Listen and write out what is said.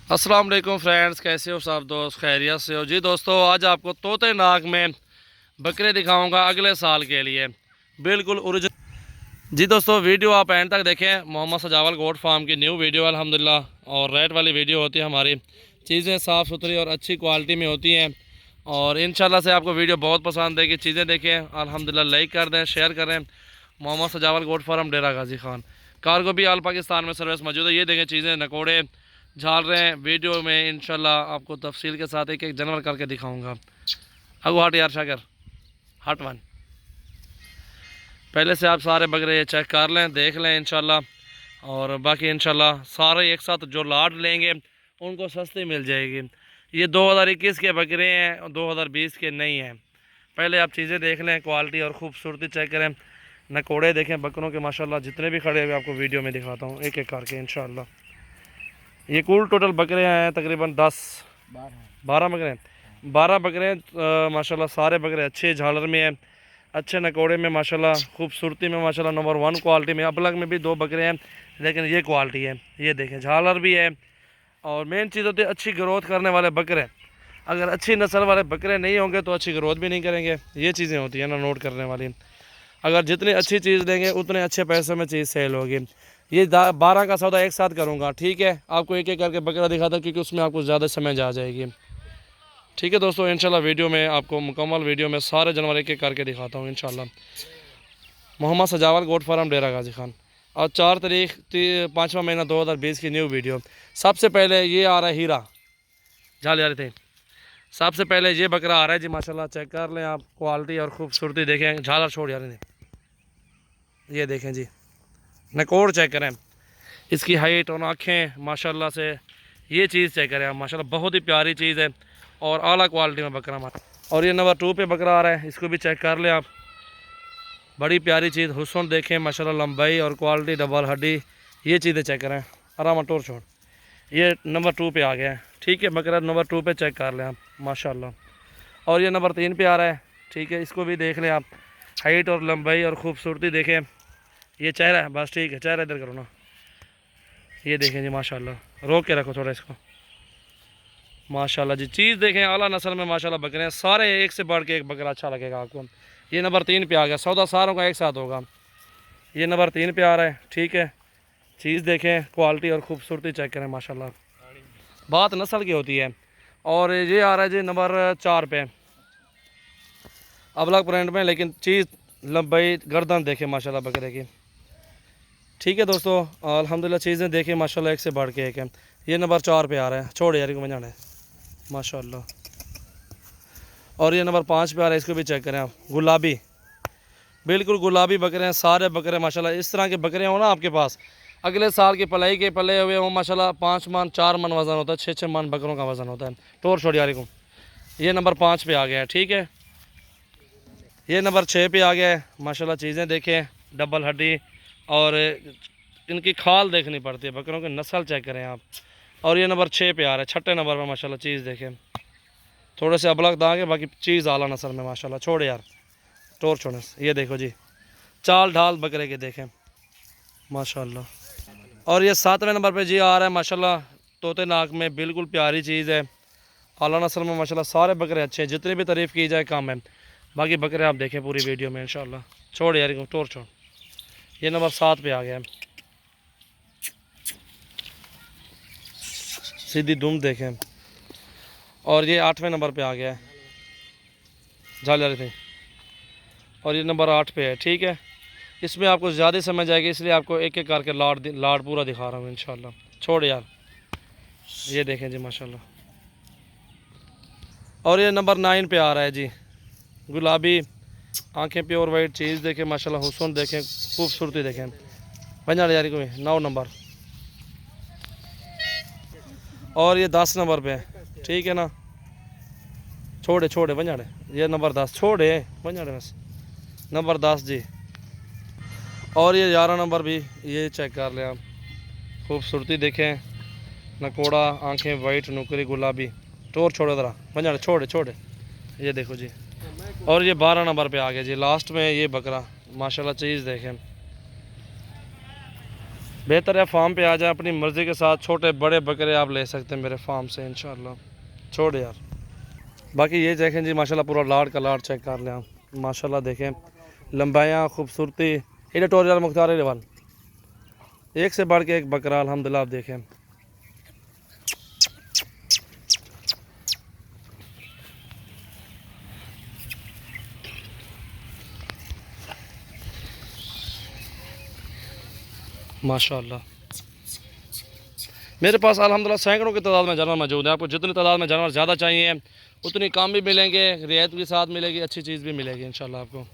अस्सलाम वालेकुम फ्रेंड्स, कैसे हो सब दोस्त? खैरियत से हो जी? दोस्तों, आज आपको तोते नाग में बकरे दिखाऊंगा अगले साल के लिए, बिल्कुल ओरिजिनल। जी दोस्तों, वीडियो आप एंड तक देखें। मोहम्मद सजावल गोट फार्म की न्यू वीडियो अल्हम्दुलिल्लाह और रेट वाली वीडियो होती है हमारी। चीज़ें साफ़ सुथरी और अच्छी क्वालिटी में होती हैं और इंशाल्लाह से आपको वीडियो बहुत पसंद है कि चीज़ें देखें। अल्हम्दुलिल्लाह लाइक कर दें, शेयर करें। मोहम्मद सजावल गोट फार्म, डेरा गाजी खान। कार्गो भी आल पाकिस्तान में सर्विस मौजूद है। ये देखें चीज़ें, नकोड़े झाल रहे हैं। वीडियो में इंशाल्लाह आपको तफसील के साथ एक एक जानवर करके दिखाऊंगा। अगो हट यार शाकर, हट वन। पहले से आप सारे बकरे चेक कर लें, देख लें इंशाल्लाह। और बाकी इंशाल्लाह सारे एक साथ जो लाट लेंगे उनको सस्ती मिल जाएगी। ये 2021 के बकरे हैं, 2020 के नहीं हैं। पहले आप चीज़ें देख लें, क्वालिटी और ख़ूबसूरती चेक करें। नकोड़े देखें बकरों के, माशाल्लाह जितने भी खड़े हुए आपको वीडियो में दिखाता हूँ एक एक करके इंशाल्लाह। ये कुल टोटल बकरे हैं तकरीबन 12 बकरे हैं। 12 बकरे हैं माशाल्लाह। सारे बकरे अच्छे झालर में हैं, अच्छे नकोड़े में माशाल्लाह, खूबसूरती में माशाल्लाह नंबर 1 क्वालिटी में। अबलग में भी 2 बकरे हैं, लेकिन ये क्वालिटी है। ये देखें झालर भी है। और मेन चीज़ होती है अच्छी ग्रोथ करने वाले बकरे। अगर अच्छी नस्ल वाले बकरे नहीं होंगे तो अच्छी ग्रोथ भी नहीं करेंगे। ये चीज़ें होती हैं ना नोट करने वाली। अगर जितनी अच्छी चीज़ लेंगे उतने अच्छे पैसों में चीज़ सेल होगी। ये 12 का सौदा एक साथ करूँगा, ठीक है? आपको एक एक करके बकरा दिखाता क्योंकि उसमें आपको ज़्यादा समझ आ जाएगी। ठीक है दोस्तों, इंशाल्लाह वीडियो में आपको मुकम्मल वीडियो में सारे जानवर एक एक करके दिखाता हूँ इंशाल्लाह। मोहम्मद सजावल गोट फार्म, डेरा गाजी खान। और 4 तारीख 5वां महीना 2020 की न्यू वीडियो। सबसे पहले ये आ रहा है हीरा, झाल यार थे। सबसे पहले ये बकरा आ रहा है जी, माशाल्लाह चेक कर लें आप। क्वालिटी और खूबसूरती देखें, झालर छोड़ यार ने। ये देखें जी, नकोड़ चेक करें, इसकी हाइट और आँखें माशाल्लाह से। ये चीज़ चेक करें आप, माशाल्लाह बहुत ही प्यारी चीज़ है और आला क्वालिटी में बकरा हमारा। और ये नंबर 2 पे बकरा आ रहा है, इसको भी चेक कर लें आप। बड़ी प्यारी चीज़, हुस्न देखें माशाल्लाह, लंबाई और क्वालिटी, डबल हड्डी। ये चीज़ें चेक करें। आराम टोर छोड़, ये नंबर 2 पे आ गया है, ठीक है? बकरा नंबर 2 पे चेक कर लें आप माशाल्लाह। और ये नंबर 3 पे आ रहा है, ठीक है? इसको भी देख लें आप। हाइट और लंबाई और खूबसूरती देखें। ये चेहरा है, बस ठीक है, चेहरा इधर करो ना। ये देखें जी माशाल्लाह, रोक के रखो थोड़ा इसको। माशाल्लाह जी, चीज़ देखें, आला नस्ल में माशाल्लाह बकरे हैं सारे। एक से बढ़ के एक बकरा अच्छा लगेगा आपको। ये नंबर 3 पे आ गया, सौदा सारों का एक साथ होगा। ये नंबर 3 पे आ रहा है, ठीक है? चीज़ देखें, क्वालिटी और खूबसूरती चेक करें माशाल्लाह। बात नस्ल की होती है। और ये आ रहा है जी नंबर 4 पे, अबलग प्रिंट में, लेकिन चीज़ लंबाई गर्दन देखें माशाल्लाह बकरे की। ठीक है दोस्तों, अल्हम्दुलिल्लाह चीज़ें देखें माशाल्लाह, एक से बढ़ के एक है। ये नंबर 4 पे आ रहा है, छोड़ यार को बजाना है माशाल्लाह। और ये नंबर 5 पे आ रहा है, इसको भी चेक करें आप। गुलाबी, बिल्कुल गुलाबी बकरे हैं सारे बकरे माशाल्लाह। इस तरह के बकरे हो ना आपके पास, अगले साल के पलाई के पले हुए हों माशाल्लाह। 5 मन 4 मन वज़न होता है, 6 मन बकरों का वज़न होता है। टोर छोड़ यार को। ये नंबर 5 पे आ गया है, ठीक है? ये नंबर 6 पे आ गया है माशाल्लाह। चीज़ें देखें, डबल हड्डी और इनकी खाल देखनी पड़ती है, बकरों की नस्ल चेक करें आप। और ये नंबर 6 पे आ रहा है, 6ठे नंबर पर माशाल्लाह। चीज़ देखें, थोड़े से अबलग दागे, बाकी चीज़ आला नस्ल में माशाल्लाह। छोड़ यार, टोर छोड़े। ये देखो जी, चाल ढाल बकरे के देखें माशाल्लाह। और ये 7वें नंबर पे जी आ रहा है माशाल्लाह, तोते नाक में, बिल्कुल प्यारी चीज़ है, आला नस्ल में माशाल्लाह। सारे बकरे अच्छे हैं, जितनी भी तारीफ़ की जाए कम है। बाकी बकरे आप देखें पूरी वीडियो में इंशाल्लाह। छोड़ यार को, टोर छोड़। ये नंबर 7 पे आ गया है, सीधी दुम देखें। और ये 8वें नंबर पे आ गया है, झालर थे। और ये नंबर 8 पे है, ठीक है? इसमें आपको ज़्यादा समझ आएगी, इसलिए आपको एक एक करके लाड पूरा दिखा रहा हूँ इंशाल्लाह। छोड़ यार, ये देखें जी माशाल्लाह। और ये नंबर 9 पे आ रहा है जी, गुलाबी, आंखें प्योर वाइट। चीज़ देखें माशाल्लाह, हुस्न देखें, खूबसूरती देखें। पंजा यारी को 9 नंबर। और ये 10 नंबर पे है, ठीक है ना? छोड़े छोड़े पंजाड़े, ये नंबर 10 छोड़े पंजाड़े बस, नंबर 10 जी। और ये 11 नंबर भी, ये चेक कर लें आप। खूबसूरती देखें, नकोड़ा, आंखें वाइट, नुकरी, गुलाबी। टोर छोड़े जरा पंजाड़े, छोड़े छोड़े। ये देखो जी। और ये 12 नंबर पे आ गया जी, लास्ट में ये बकरा माशाल्लाह। चीज़ देखें, बेहतर है फार्म पे आ जाए, अपनी मर्ज़ी के साथ छोटे बड़े बकरे आप ले सकते हैं मेरे फार्म से इंशाल्लाह। छोड़ यार। बाकी ये देखें जी माशाल्लाह पूरा लाड का लाड चेक कर लें आप, माशाल्लाह देखें लंबाइयाँ खूबसूरती एडिटोरियल मुख्तार रिवाल, एक से बढ़ के एक बकरा अल्हम्दुलिल्लाह। आप देखें माशाल्लाह। मेरे पास अल्हम्दुलिल्लाह सैकड़ों की तादाद में जानवर मौजूद है। आपको जितनी तादाद में जानवर ज़्यादा चाहिए उतनी काम भी मिलेंगे, रियायत के साथ मिलेगी, अच्छी चीज़ भी मिलेगी इंशाल्लाह आपको।